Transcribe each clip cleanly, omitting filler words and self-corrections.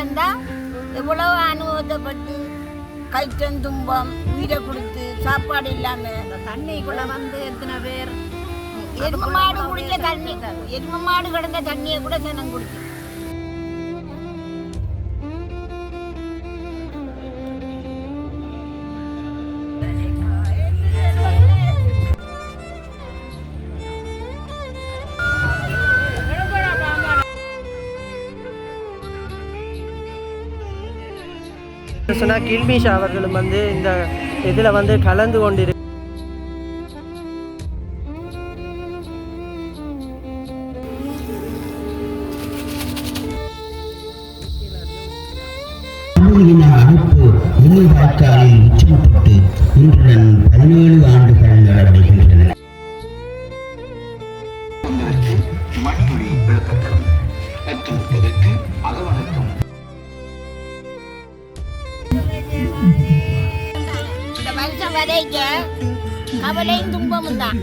சனந்தான் எவ்வளவு அனுபவத்தைப்பட்டு கைத்தன் துன்பம் உயிரை கொடுத்து சாப்பாடு இல்லாம தண்ணிக்குள்ள எத்தனை பேர் எரும மாடு குடிக்க தண்ணி, எரும மாடு கிடந்த தண்ணியை கூட சனம் குடிச்சு. சொன்னால் கில்மிஷா அவர்களும் இந்த இதில் கலந்து கொண்டிரு அனுப்பு இனி வாழ்க்கையில் உச்சம் தொட்டு இன்றுடன் 17 ஆண்டுகள் நடவடிக்கின்றன. மணிமொழி விளக்கப்படும் 10:30 அகவணக்கம். இந்த வருஷம் வரைக்க கவலையும் துன்பமும் தான்.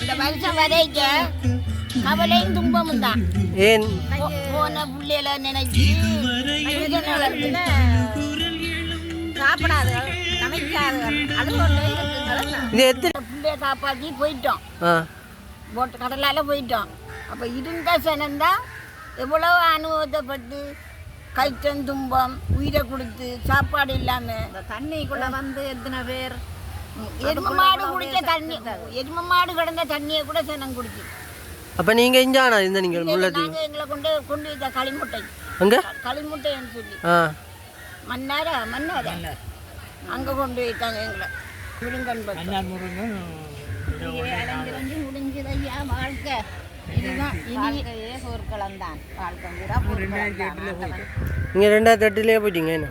இந்த வருஷம் வரைக்க கவலையும் துன்பமும் தான். ஏன் போன பிள்ளைல நினைச்சு சாப்பிடாது சமைக்காது அது பிள்ளைய காப்பாற்றி போயிட்டோம், போட்டு கடலால போயிட்டோம். அப்போ இருந்த சனந்தான் எவ்வளவு அனுபவத்தைப்பட்டு கைத்தன் துன்பம் உயிரை கொடுத்து சாப்பாடு இல்லாம தண்ணிக்குள்ள எத்தனை பேர் எரும மாடு குடிக்க தண்ணி, எரும மாடு கிடந்த தண்ணியை கூட சனம் குடிச்சு. அப்போ நீங்கள் இஞ்சானா இந்த நீங்கள் நாங்கள் எங்களை கொண்டு வைத்த களிமுட்டை, அங்கே களிமுட்டைன்னு சொல்லி மன்னார அங்கே கொண்டு வைத்தாங்க எங்களை. முடிஞ்சது ஐயா வாழ்க்கை. வாழ்க்கையே சொற்களம் தான். வாழ்க்கை நீங்கள் 2008 போயிட்டீங்க என்ன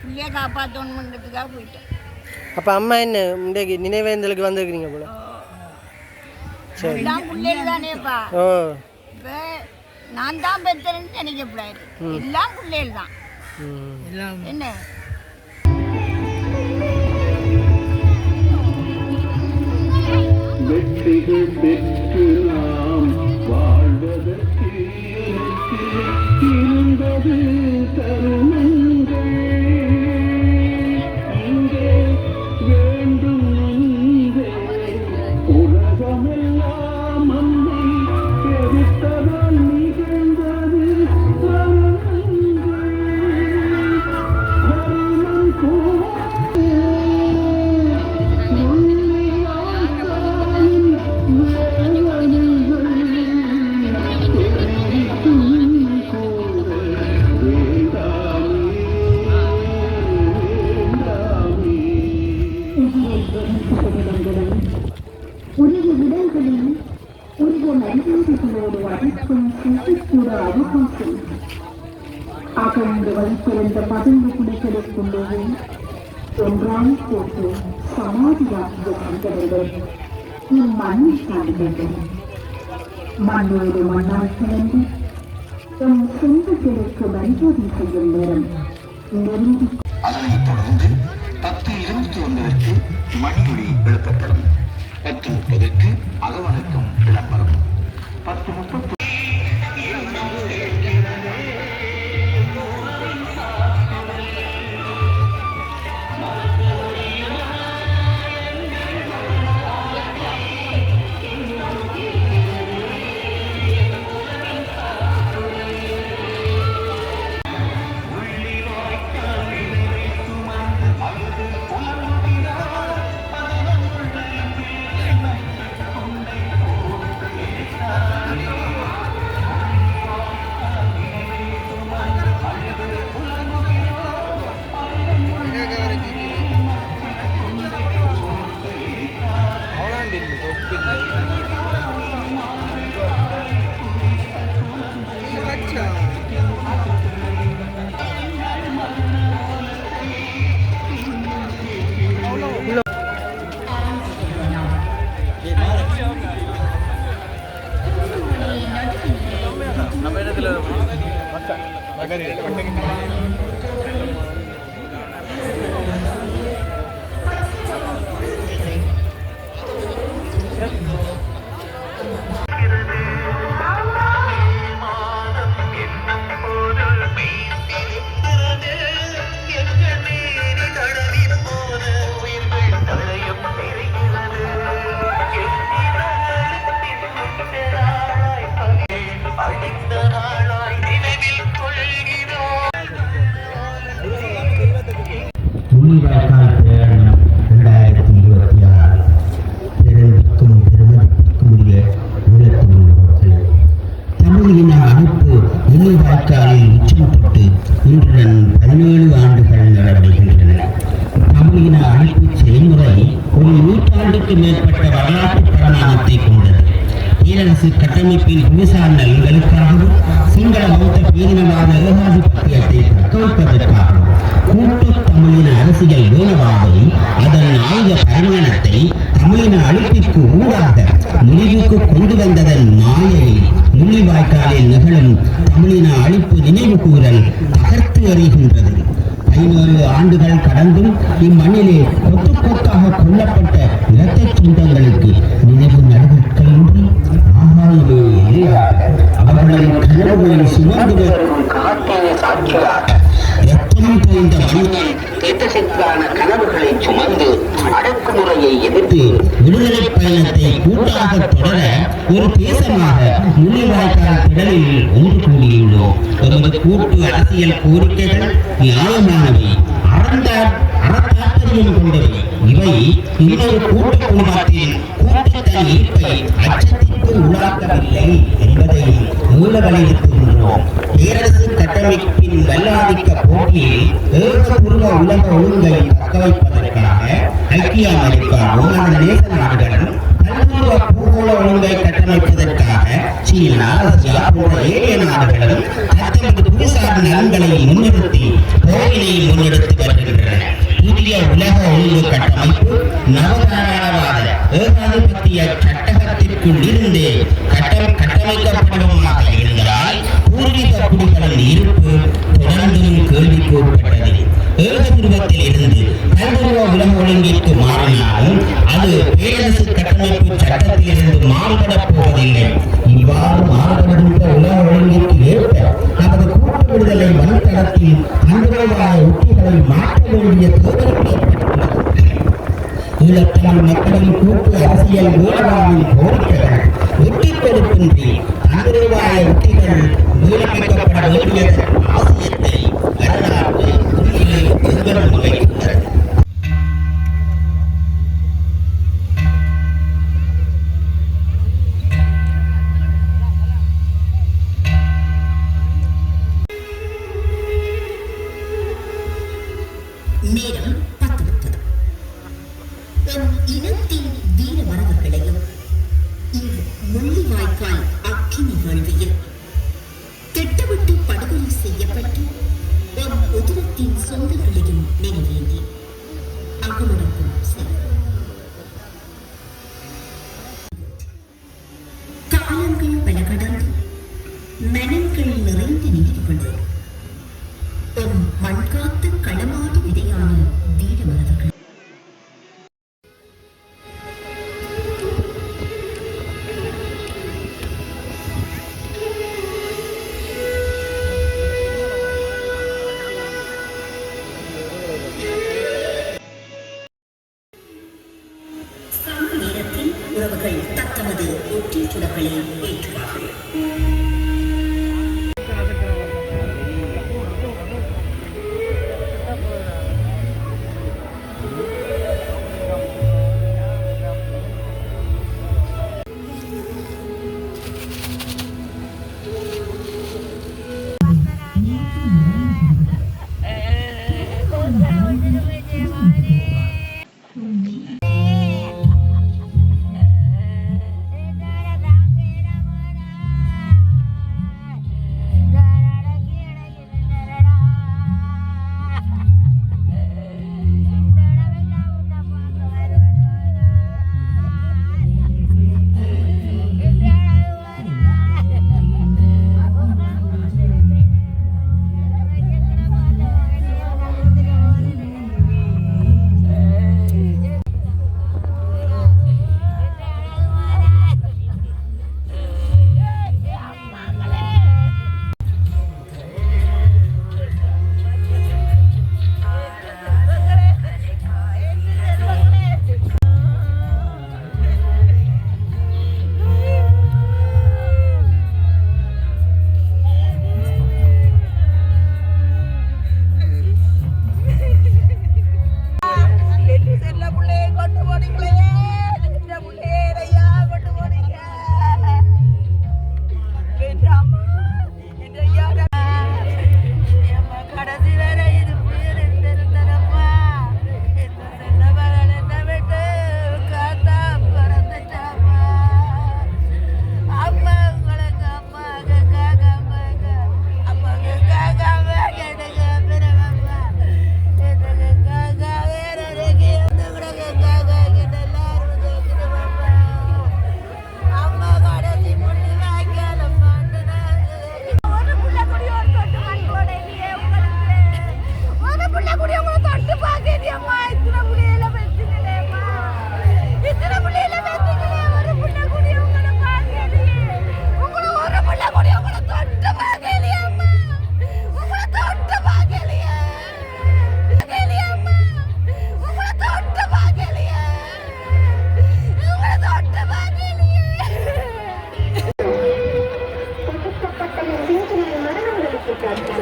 பிள்ளைய காப்பாற்றணுன்றதுக்காக போயிட்டேன். அப்போ அம்மா என்ன இன்றைக்கு நினைவேந்தலுக்கு வந்திருக்கிறீங்க போல? சரி, எல்லாம் பிள்ளைகள் தானேப்பா. இப்போ நான் தான் பெற்றேன்னு நினைக்கப்படாது, எல்லாம் பிள்ளைகள் தான். என்ன வெற்றிகள் பெற்று நாம் வாழ்வதற்கு இருந்தது தருணங்கள். இங்கே வேண்டும் நன்றே உலகமெல்லாம் அன்னை எதிர்த்ததால் நிகழ்ந்தது தருணங்கள். தருணம் உரிய இடங்களில் உரிய நைவேதிகளோடு அழைக்கும் சிசுக்கூட அவகாசம் அகழ்ந்து வைத்திருந்த பதுங்கு குடிகளுக்குள்ளே ஒன்றாய் போட்டு சமாதியாகிய கண்டவர்கள் இம்மண்ணில் காண்கின்றனர். மண்ணோடு மண்ணால் கலந்து தம் சொந்தங்களுக்கு மரியாதை செய்யும் நேரம் நெருங்கி. அதனைத் தொடர்ந்து 10:21 மணிமொழி எழுப்பப்படும். 10:30 அகவணக்கம் விளம்பரம். 10:30 இந்த முள்ளிவாய்க்கால் பிரயாணம் 2026 பெருமைக்கும் பெருமதிக்கும் உரிய ஈழத்தமிழ் மக்கள் தமிழ் இன அமைப்பு முள்ளிவாய்க்காலில் உச்சம் தொட்டு இன்றுடன் 17 ஆண்டுகள் நிறைவடைகின்றன. தமிழ் இன அழைப்பு செயல்முறை ஒரு நூற்றாண்டுக்கு மேற்பட்ட வரலாற்று பரிணாமத்தை கொண்டது. பேரரசு கட்டமைப்பின் புவிசார் நலன்களுக்காகவும் சிங்கள பௌத்த பேரினவாத ஏகாதிபத்தியத்தை தக்கவைப்பதற்காகவும் கூட்டு தமிழின அரசியல் வேணவாவை அதன் ஆயுத பரிமாணத்தை தமிழின அழிப்பிற்கு ஊடாக முடிவுக்கு கொண்டு வந்ததன் மாயை முள்ளிவாய்க்காலில் நிகழும் தமிழின அழிப்பு நினைவு கூறல் தகர்த்து எறிகின்றது. 500 ஆண்டுகள் கடந்தும் இம்மண்ணிலே கொத்து கொத்தாக கொல்லப்பட்ட இரத்த சொந்தங்களுக்கு நினைவு நடுவர்களின்றி ஆகாயமே எதிராக அவர்களின் கனவுகளை சுமந்து வரும் காத்திய சாட்சியாக ரத்தம் தோய்ந்த மண்ணில் தேசத்திற்கான கனவுகளை சுமந்து அடக்குமுறையை எதிர்த்து விடுதலை பயணத்தை கூட்டாக தொடர ஒரு தேசமாக முள்ளிவாய்க்கால் திடலில் ஒன்று கூடியுள்ளோம். எமது கூட்டு அரசியல் கோரிக்கைகள் நியாயமானவை, அறத்தாற்பயம் கொண்டவை. இவை இன்னொரு கூட்டு குடும்பத்தின் கூட்டுத்தன் ஈர்ப்பை அச்சத்திற்கு உள்ளாக்கவில்லை என்பதை மூல வலியுறுத்துகின்றோம். பேரரசு கட்டமைப்பின் வல்லாதிக்க போட்டியில் ஏகபூர்வ உலக ஒழுங்கை தக்கவைப்பதற்காக ஐக்கிய அமெரிக்காவும் அதன் நேச நாடுகளும் பல்வேறு பூகோள ஒழுங்கை கட்டமைப்பதற்காக சீனா, ரஷ்யா போன்ற ஏழைய நாடுகளும் தத்தமது புவிசார் நலன்களை முன்னிறுத்தி போரினை முன்னெடுத்து வருகின்றன. புதிய உலக ஒழுங்கு கட்டமைப்பு நவதாராளவாத ஏகாதிபத்திய சட்டகத்திற்குள் இருந்தே கட்டமைக்கப்படுவதாக இருந்தால் பூர்வீக குடிகளின் இருப்பு தொடர்ந்தும் கேள்விக்கு உட்பட்டது. ஏகதுருவத்தில் இருந்து பல்துருவ உலக ஒழுங்கிற்கு மாறினாலும் அது பேரரசு கட்டமைப்பு சட்டத்திலிருந்து மாறுபடப் போவதில்லை. இவ்வாறு மாறுபடுகின்ற உலக ஒழுங்கிற்கு ஏற்ப நமது கூட்டு விடுதலை வழித்தடத்தில் அந்தரவாத உத்திகளை மாற்ற வேண்டிய தேவை ஏற்பட்டுள்ளது. ஈழத்தமிழ் மக்களின் கூட்டு அரசியல் வேளாண்மையின் கோரிக்கைகள் ஒட்டிக்கொடுக்கின்றி அந்தரவாத உத்திகள் மீளமைக்கப்பட வேண்டியதன் அவசியத்தை வரலாற்று உண்மையை எதிர்கொண்டு வைக்கின்றது. நேரம் பத்துவிட்டது. எம் இனத்தின் வீர மரபுகளையும் இங்கு முள்ளிவாய்க்கால் அக்கினி வேள்வியில் திட்டமிட்டு படுகொலை செய்யப்பட்டு எம் உதிரத்தின் சொந்தங்களையும் நினைவேந்தி அகமடக்கும் செய்வோம். காலங்கள் பல கடந்து மனங்கள் நிறைந்து நினைவுகள் எம் மண்காத்து களமாடி விதையான வீர மரபுகள் நேரத்தில் உறவுகள் தத்தமது ஒற்றீட்டுடங்களை ஏற்றுவார்கள்.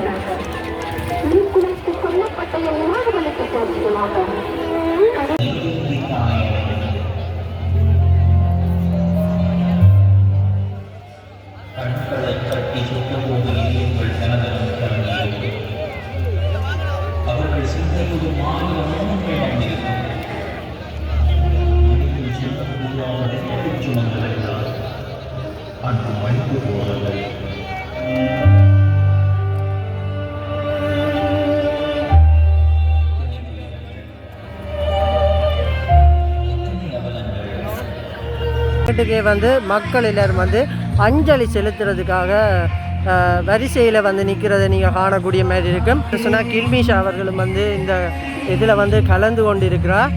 வருகிறார்கள். உயிர்குலைத்து கொல்லப்பட்ட எல்லார்களுக்கு சாட்சிகளாக கண்களை கட்டி சுத்தபோது இதயங்கள் தனதனம் கலந்து அவர்கள் சிந்தையோடு மாநில மௌனங்கள் வந்திருக்கும் சுமந்தவர்களால் அன்று மணிக்கு போனவர்கள் வீட்டுக்கே வந்து மக்கள் எல்லாரும் வந்து அஞ்சலி செலுத்துறதுக்காக வரிசையில் வந்து நிற்கிறத நீங்கள் காணக்கூடிய மாதிரி இருக்கும். சொன்னால் கில்மிஷா அவர்களும் வந்து இந்த இதில் வந்து கலந்து கொண்டிருக்கிறார்.